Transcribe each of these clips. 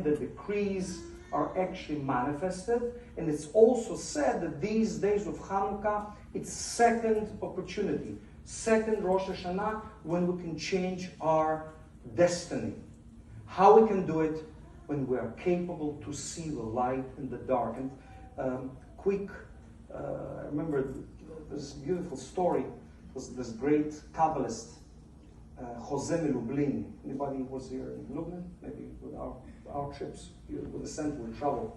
the decrees are actually manifested, and it's also said that these days of Chanukah, it's second opportunity, second Rosh Hashanah, when we can change our destiny. How we can do it? When we are capable to see the light in the dark. And I remember this beautiful story. Was this great Kabbalist, Jose Lublin. Anybody was here in Lublin? Maybe with our trips, with the center, we travel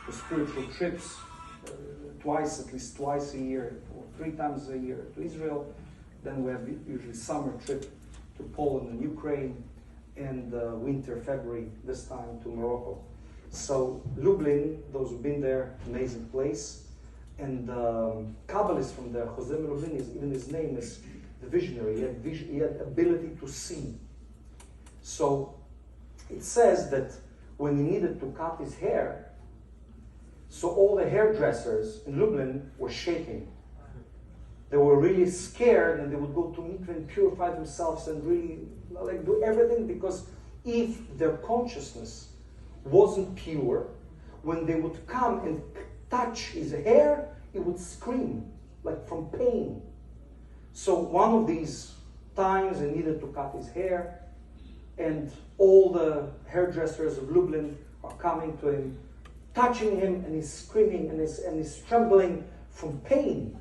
for spiritual trips at least twice a year, or 3 times a year to Israel. Then we have usually summer trip to Poland and Ukraine, and winter, February, this time to Morocco. So Lublin, those who've been there, amazing place. And Kabbalist from there, Jose Lublin, even his name is the visionary. He had ability to see. So it says that when he needed to cut his hair, so all the hairdressers in Lublin were shaking. They were really scared, and they would go to mikveh and purify themselves and really do everything, because if their consciousness wasn't pure, when they would come and touch his hair, he would scream like from pain. So one of these times he needed to cut his hair, and all the hairdressers of Lublin are coming to him, touching him, and he's screaming and he's trembling from pain.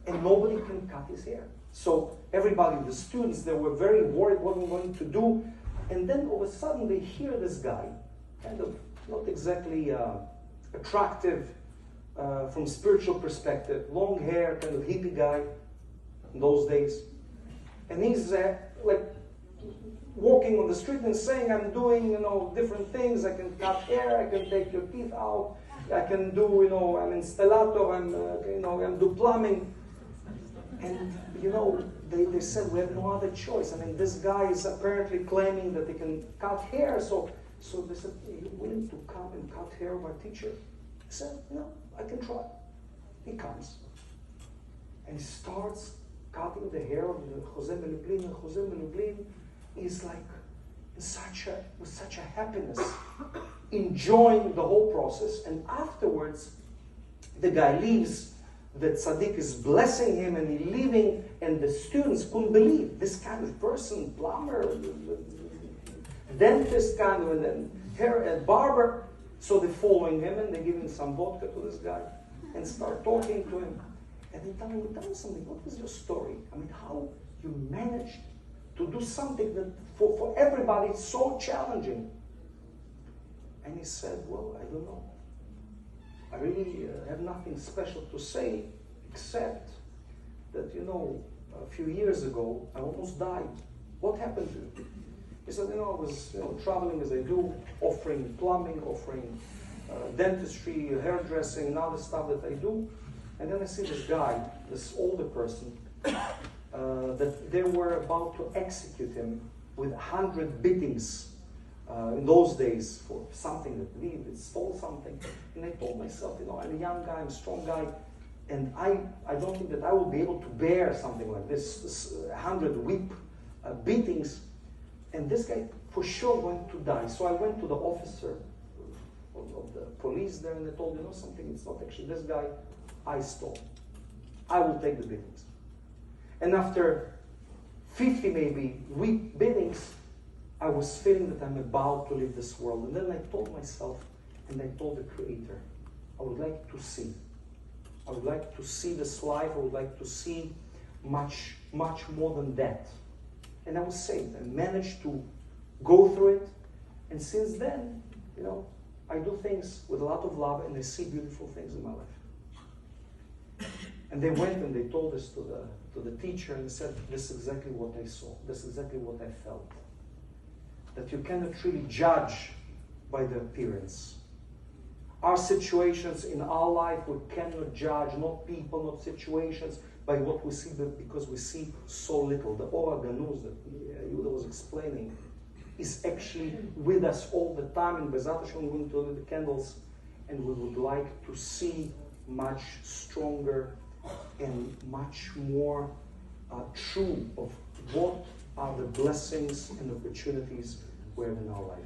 And nobody can cut his hair. So everybody, the students, they were very worried what we're going to do. And then all of a sudden they hear this guy, kind of not exactly attractive from spiritual perspective, long hair, kind of hippie guy in those days. And he's walking on the street and saying, I'm doing, different things. I can cut hair, I can take your teeth out, I can do, I'm installator, I'm do plumbing. And, they said, we have no other choice. I mean, this guy is apparently claiming that he can cut hair. So they said, are you willing to come and cut hair of our teacher? He said, no, I can try. He comes. And he starts cutting the hair of Jose Lublin. And Jose Lublin is like with such a happiness, enjoying the whole process. And afterwards, the guy leaves. The tzaddik is blessing him, and he's leaving, and the students couldn't believe this kind of person, plumber, dentist kind of, and then hair barber. So they're following him, and they give him some vodka to this guy and start talking to him. And they tell him something. What was your story? I mean, how you managed to do something that for everybody is so challenging? And he said, well, I don't know. I really have nothing special to say, except that, a few years ago, I almost died. What happened to you? He said, I was traveling as I do, offering plumbing, offering dentistry, hairdressing, and other stuff that I do. And then I see this guy, this older person, that they were about to execute him with 100 beatings. In those days, for something that we stole something. And I told myself, I'm a young guy, I'm a strong guy, and I don't think that I will be able to bear something like this 100 whip beatings, and this guy for sure going to die. So I went to the officer of the police there, and I told him, something, it's not actually this guy, I stole. I will take the beatings. And after 50 maybe whip beatings, I was feeling that I'm about to leave this world. And then I told myself, and I told the Creator, I would like to see. I would like to see this life. I would like to see much, much more than that. And I was saved. I managed to go through it. And since then, I do things with a lot of love, and I see beautiful things in my life. And they went and they told this to the teacher, and they said, this is exactly what I saw. This is exactly what I felt. That you cannot really judge by the appearance. Our situations in our life, we cannot judge, not people, not situations, by what we see, but because we see so little. The Ora Ganuz that Yehuda was explaining is actually with us all the time. In Bezat Hashem, we're going to light the candles, and we would like to see much stronger and much more true of what are the blessings and opportunities we have in our life.